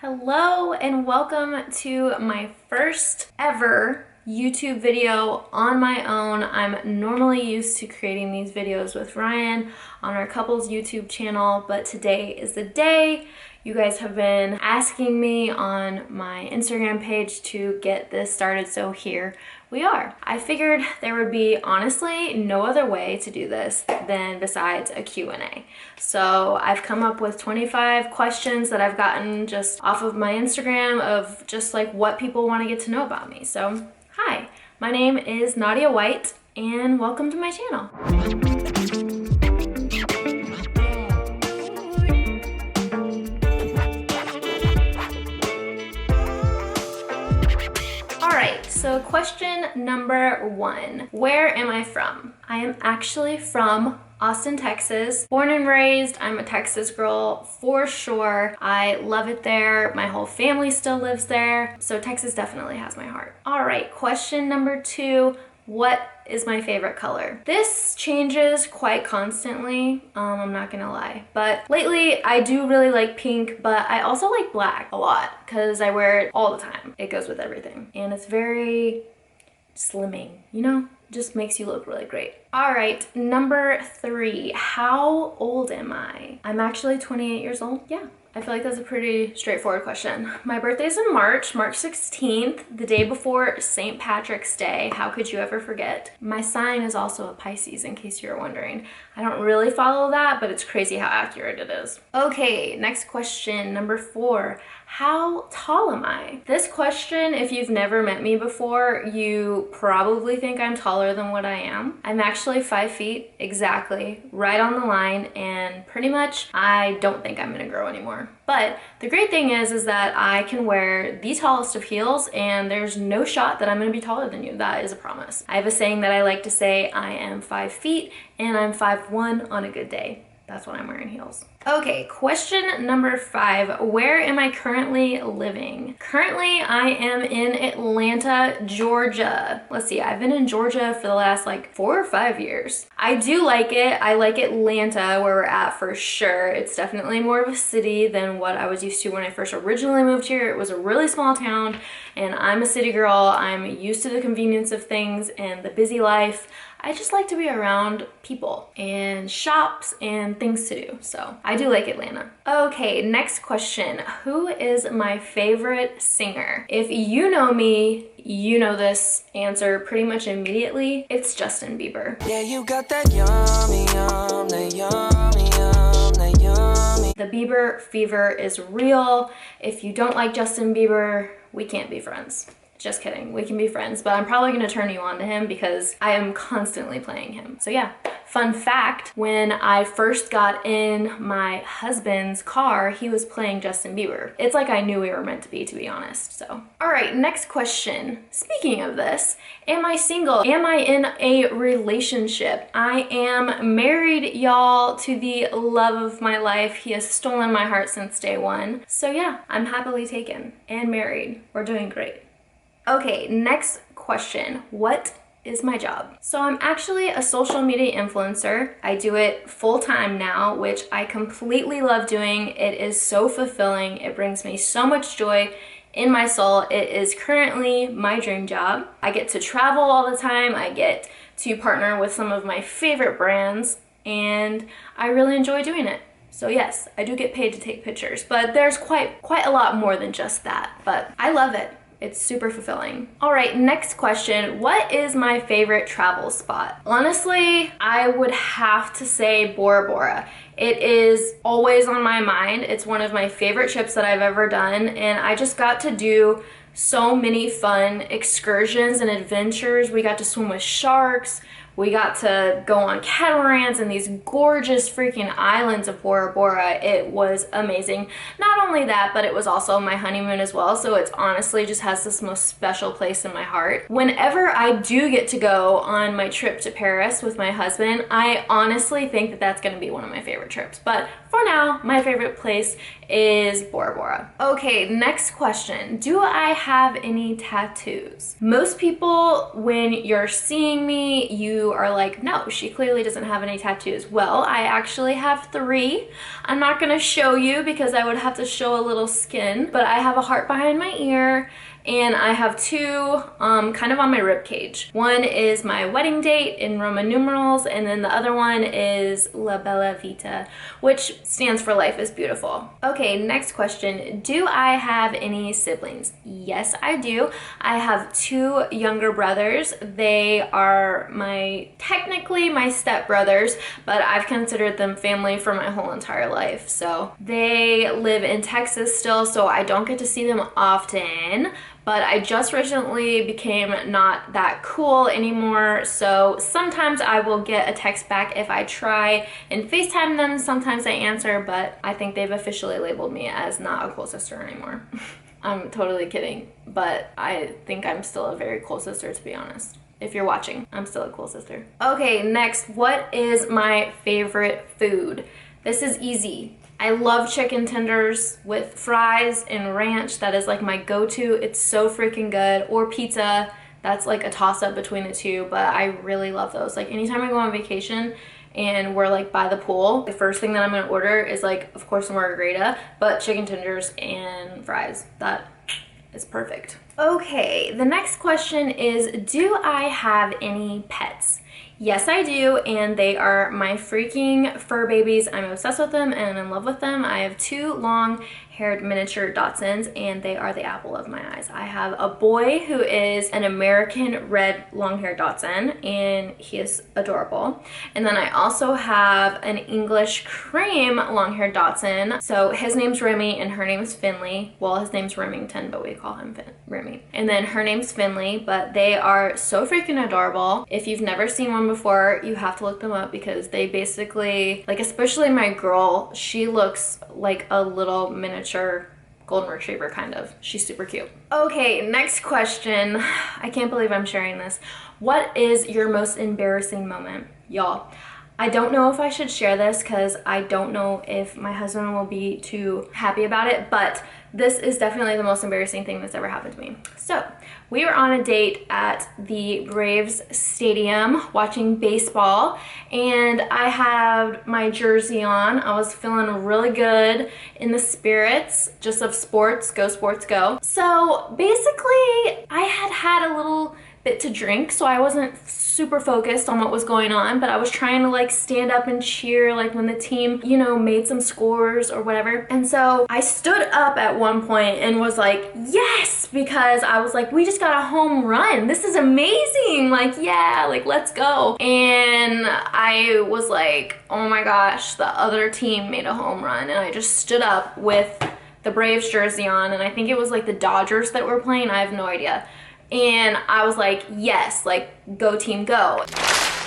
Hello and welcome to my first ever YouTube video on my own. I'm normally used to creating these videos with Ryan on our couples YouTube channel, but today is the day. You guys have been asking me on my Instagram page to get this started, so here we are. I figured there would be honestly no other way to do this than besides a Q&A. So I've come up with 25 questions that I've gotten just off of my Instagram of just like what people want to get to know about me. So hi, my name is Nadia White and welcome to my channel. So question number one, where am I from? I am actually from Austin, Texas. Born and raised, I'm a Texas girl for sure. I love it there. My whole family still lives there. So Texas definitely has my heart. All right, question number two, what is my favorite color? This changes quite constantly, I'm not gonna lie. But lately I do really like pink, but I also like black a lot because I wear it all the time. It goes with everything. And it's very slimming, you know? Just makes you look really great. All right, number three, how old am I? I'm actually 28 years old, yeah. I feel like that's a pretty straightforward question. My birthday's in March 16th, the day before St. Patrick's Day. How could you ever forget? My sign is also a Pisces, in case you're wondering. I don't really follow that, but it's crazy how accurate it is. Okay, next question, number four. How tall am I? This question, if you've never met me before, you probably think I'm taller than what I am. I'm actually 5 feet, exactly, right on the line, and pretty much I don't think I'm gonna grow anymore. But the great thing is that I can wear the tallest of heels and there's no shot that I'm gonna be taller than you. That is a promise. I have a saying that I like to say, I am 5 feet and I'm 5'1" on a good day. That's when I'm wearing heels. Okay, question number five. Where am I currently living? Currently, I am in Atlanta, Georgia. Let's see, I've been in Georgia for the last like 4 or 5 years. I do like it. I like Atlanta, where we're at for sure. It's definitely more of a city than what I was used to when I first originally moved here. It was a really small town, and I'm a city girl. I'm used to the convenience of things and the busy life. I just like to be around people and shops and things to do. So I do like Atlanta. Okay, next question. Who is my favorite singer? If you know me, you know this answer pretty much immediately. It's Justin Bieber. Yeah, you got that yummy, yum, that yummy, yum, that yummy. The Bieber fever is real. If you don't like Justin Bieber, we can't be friends. Just kidding, we can be friends, but I'm probably gonna turn you on to him because I am constantly playing him. So yeah, fun fact, when I first got in my husband's car, he was playing Justin Bieber. It's like I knew we were meant to be honest, so. All right, next question. Speaking of this, am I single? Am I in a relationship? I am married, y'all, to the love of my life. He has stolen my heart since day one. So yeah, I'm happily taken and married. We're doing great. Okay, next question. What is my job? So I'm actually a social media influencer. I do it full-time now, which I completely love doing. It is so fulfilling. It brings me so much joy in my soul. It is currently my dream job. I get to travel all the time. I get to partner with some of my favorite brands, and I really enjoy doing it. So yes, I do get paid to take pictures, but there's quite a lot more than just that, but I love it. It's super fulfilling. All right, next question. What is my favorite travel spot? Honestly, I would have to say Bora Bora. It is always on my mind. It's one of my favorite trips that I've ever done, and I just got to do so many fun excursions and adventures. We got to swim with sharks. We got to go on catamarans and these gorgeous freaking islands of Bora Bora. It was amazing. Not only that, but it was also my honeymoon as well, so it's honestly just has this most special place in my heart. Whenever I do get to go on my trip to Paris with my husband, I honestly think that that's gonna be one of my favorite trips. But for now, my favorite place is Bora Bora. Okay, next question. Do I have any tattoos? Most people, when you're seeing me, you who are like, no, she clearly doesn't have any tattoos. Well, I actually have 3. I'm not gonna show you because I would have to show a little skin, but I have a heart behind my ear, and I have 2 kind of on my rib cage. One is my wedding date in Roman numerals, and then the other one is La Bella Vita, which stands for life is beautiful. Okay, next question. Do I have any siblings? Yes, I do. I have 2 younger brothers. They are technically my stepbrothers, but I've considered them family for my whole entire life. So they live in Texas still, so I don't get to see them often. But I just recently became not that cool anymore, so sometimes I will get a text back if I try and FaceTime them. Sometimes I answer, but I think they've officially labeled me as not a cool sister anymore. I'm totally kidding, but I think I'm still a very cool sister, to be honest. If you're watching, I'm still a cool sister. Okay, next, what is my favorite food? This is easy. I love chicken tenders with fries and ranch. That is like my go-to. It's so freaking good. Or pizza. That's like a toss-up between the 2, but I really love those. Like anytime I go on vacation and we're like by the pool, the first thing that I'm gonna order is like, of course, a margarita, but chicken tenders and fries. That is perfect. Okay, the next question is, do I have any pets? Yes, I do, and they are my freaking fur babies. I'm obsessed with them and in love with them. I have 2 long-haired miniature Dachshunds, and they are the apple of my eyes. I have a boy who is an American red long-haired Dachshund, and he is adorable. And then I also have an English cream long-haired Dachshund. So his name's Remy, and her name's Finley. Well, his name's Remington, but we call him Remy. And then her name's Finley, but they are so freaking adorable. If you've never seen one before, you have to look them up because they basically, like, especially my girl, she looks like a little miniature golden retriever kind of. She's super cute. Okay, next question. I can't believe I'm sharing this. What is your most embarrassing moment? Y'all, I don't know if I should share this because I don't know if my husband will be too happy about it, but this is definitely the most embarrassing thing that's ever happened to me. So we were on a date at the Braves stadium watching baseball, and I had my jersey on. I was feeling really good in the spirits just of sports. Go sports go. So basically I had a little bit to drink, so I wasn't super focused on what was going on, but I was trying to like stand up and cheer like when the team, you know, made some scores or whatever. And so I stood up at one point and was like, yes, because I was like, we just got a home run. This is amazing. Like, yeah, like let's go. And I was like, oh my gosh, the other team made a home run. And I just stood up with the Braves jersey on, and I think it was like the Dodgers that were playing. I have no idea. And I was like, yes, like go team go.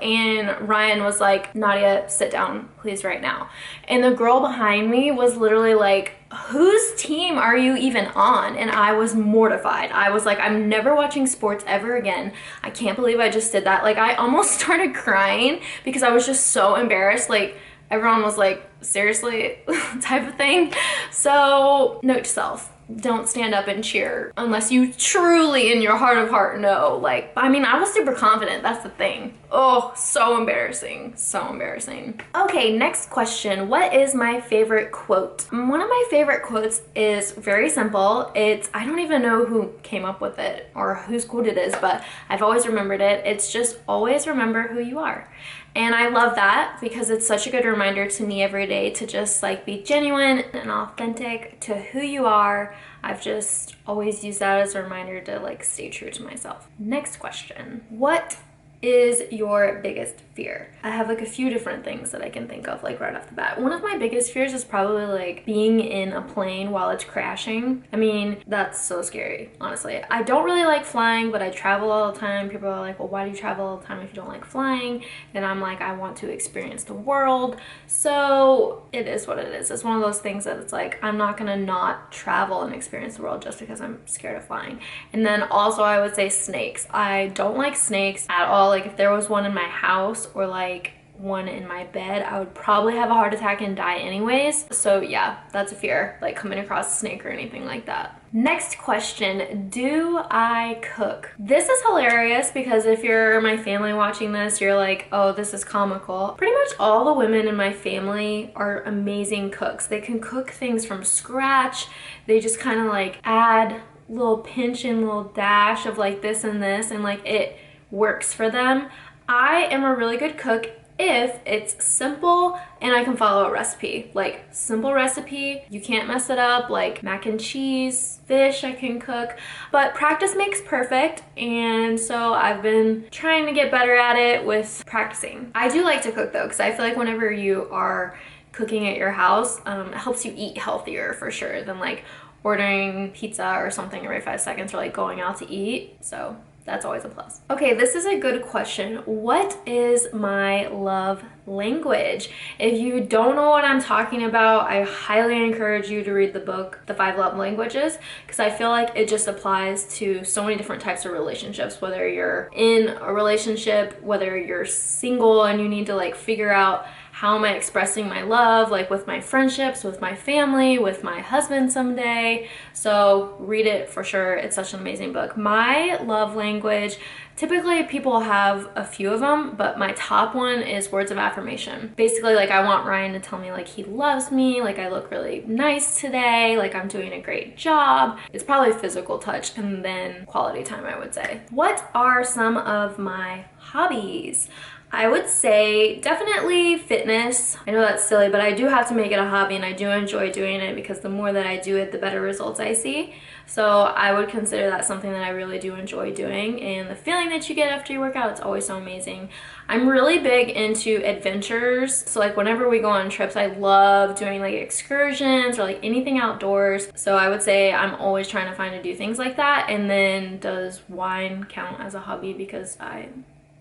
And Ryan was like, Nadia, sit down please right now. And the girl behind me was literally like, whose team are you even on? And I was mortified. I was like, I'm never watching sports ever again. I can't believe I just did that. Like I almost started crying because I was just so embarrassed. Like everyone was like, seriously, type of thing. So note to self, don't stand up and cheer unless you truly in your heart of heart know. Like, I mean, I was super confident. That's the thing. Oh, so embarrassing. So embarrassing. Okay, next question. What is my favorite quote? One of my favorite quotes is very simple. I don't even know who came up with it or whose quote it is, but I've always remembered it. It's just always remember who you are. And I love that because it's such a good reminder to me every day to just like be genuine and authentic to who you are. I've just always used that as a reminder to like stay true to myself. Next question. What is your biggest fear? I have like a few different things that I can think of like right off the bat. One of my biggest fears is probably like being in a plane while it's crashing. I mean, that's so scary, honestly. I don't really like flying, but I travel all the time. People are like, well, why do you travel all the time if you don't like flying? And I'm like, I want to experience the world. So it is what it is. It's one of those things that it's like, I'm not gonna not travel and experience the world just because I'm scared of flying. And then also I would say snakes. I don't like snakes at all. Like if there was one in my house or like one in my bed, I would probably have a heart attack and die anyways. So yeah, that's a fear, like coming across a snake or anything like that. Next question, do I cook? This is hilarious because if you're my family watching this, you're like, oh, this is comical. Pretty much all the women in my family are amazing cooks. They can cook things from scratch. They just kind of like add little pinch and little dash of like this and this, and like it works for them. I am a really good cook if it's simple and I can follow a recipe. Like simple recipe, you can't mess it up, like mac and cheese, fish I can cook, but practice makes perfect, and so I've been trying to get better at it with practicing. I do like to cook though, because I feel like whenever you are cooking at your house, it helps you eat healthier for sure than like ordering pizza or something every 5 seconds or like going out to eat. So that's always a plus. Okay, this is a good question. What is my love language? If you don't know what I'm talking about, I highly encourage you to read the book, The 5 Love Languages, because I feel like it just applies to so many different types of relationships, whether you're in a relationship, whether you're single and you need to like figure out how am I expressing my love, like with my friendships, with my family, with my husband someday. So read it for sure. It's such an amazing book. My love language, typically people have a few of them, but my top one is words of affirmation. Basically, like I want Ryan to tell me like he loves me, like I look really nice today, like I'm doing a great job. It's probably physical touch and then quality time, I would say. What are some of my hobbies? I would say definitely fitness. I know that's silly, but I do have to make it a hobby and I do enjoy doing it because the more that I do it, the better results I see. So I would consider that something that I really do enjoy doing, and the feeling that you get after you work out, it's always so amazing. I'm really big into adventures. So like whenever we go on trips, I love doing like excursions or like anything outdoors. So I would say I'm always trying to find to do things like that. And then does wine count as a hobby? Because I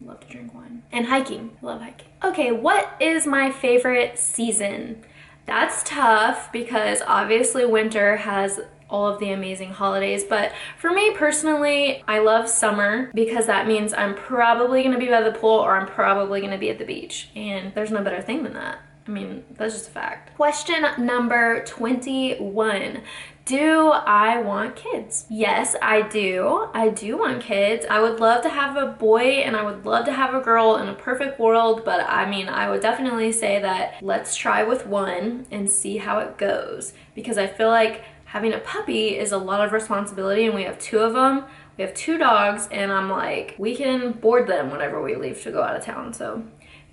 love to drink wine. And hiking. I love hiking. Okay, what is my favorite season? That's tough because obviously winter has all of the amazing holidays, but for me personally, I love summer because that means I'm probably gonna be by the pool or I'm probably gonna be at the beach, and there's no better thing than that. I mean, that's just a fact. Question number 21. Do I want kids? Yes, I do. I do want kids. I would love to have a boy and I would love to have a girl in a perfect world, but I mean, I would definitely say that let's try with one and see how it goes, because I feel like having a puppy is a lot of responsibility, and we have 2 of them. We have 2 dogs, and I'm like, we can board them whenever we leave to go out of town, so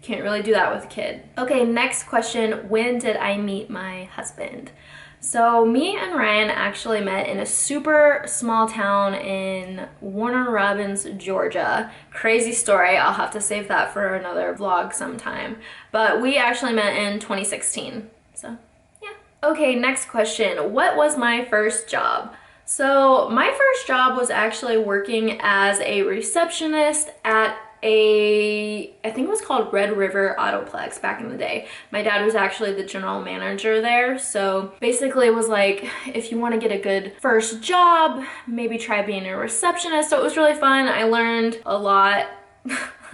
can't really do that with a kid. Okay, next question. When did I meet my husband? So me and Ryan actually met in a super small town in Warner Robins, Georgia. Crazy story. I'll have to save that for another vlog sometime. But we actually met in 2016. So yeah. Okay, next question. What was my first job? So my first job was actually working as a receptionist at I think it was called Red River Autoplex back in the day. My dad was actually the general manager there. So basically it was like, if you want to get a good first job, maybe try being a receptionist. So it was really fun. I learned a lot.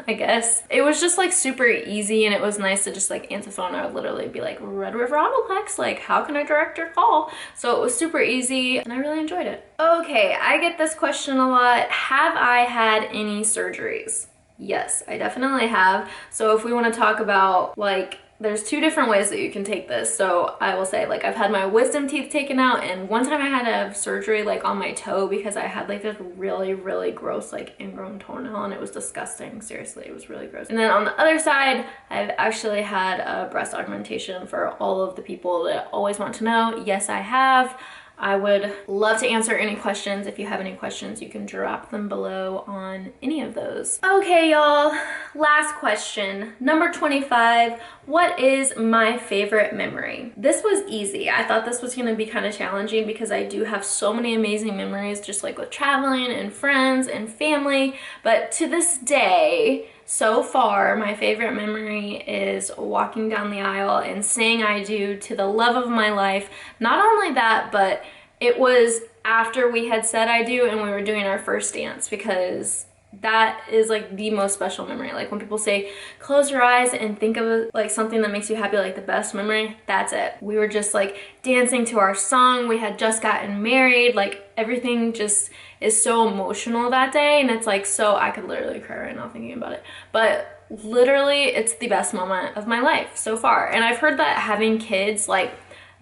I guess it was just like super easy, and it was nice to just like answer the phone. I would literally be like, Red River Autoplex, like how can I direct your call? So it was super easy and I really enjoyed it. Okay, I get this question a lot. Have I had any surgeries? Yes, I definitely have. So if we want to talk about like, there's 2 different ways that you can take this. So I will say, like, I've had my wisdom teeth taken out, and one time I had to have surgery like on my toe because I had like this really gross like ingrown toenail, and it was disgusting. Seriously, it was really gross. And then on the other side, I've actually had a breast augmentation. For all of the people that always want to know, yes, I have. I would love to answer any questions. If you have any questions, you can drop them below on any of those. Okay, y'all, last question. Number 25, what is my favorite memory? This was easy. I thought this was gonna be kind of challenging because I do have so many amazing memories, just like with traveling and friends and family. But to this day, so far, my favorite memory is walking down the aisle and saying I do to the love of my life. Not only that, but it was after we had said I do and we were doing our first dance, because that is like the most special memory. Like when people say close your eyes and think of like something that makes you happy, like the best memory, that's it. We were just like dancing to our song, we had just gotten married, like everything just is so emotional that day, and it's like, so I could literally cry right now thinking about it, but literally it's the best moment of my life so far. And I've heard that having kids, like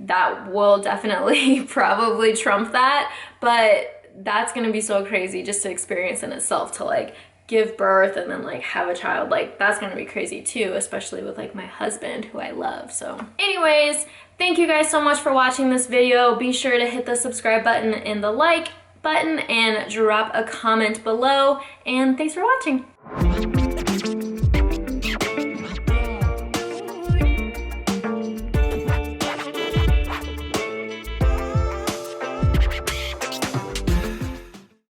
that will definitely probably trump that, but that's gonna be so crazy just to experience in itself, to like give birth and then like have a child. Like that's gonna be crazy too, especially with like my husband who I love. So anyways, thank you guys so much for watching this video. Be sure to hit the subscribe button and the like button and drop a comment below, and thanks for watching.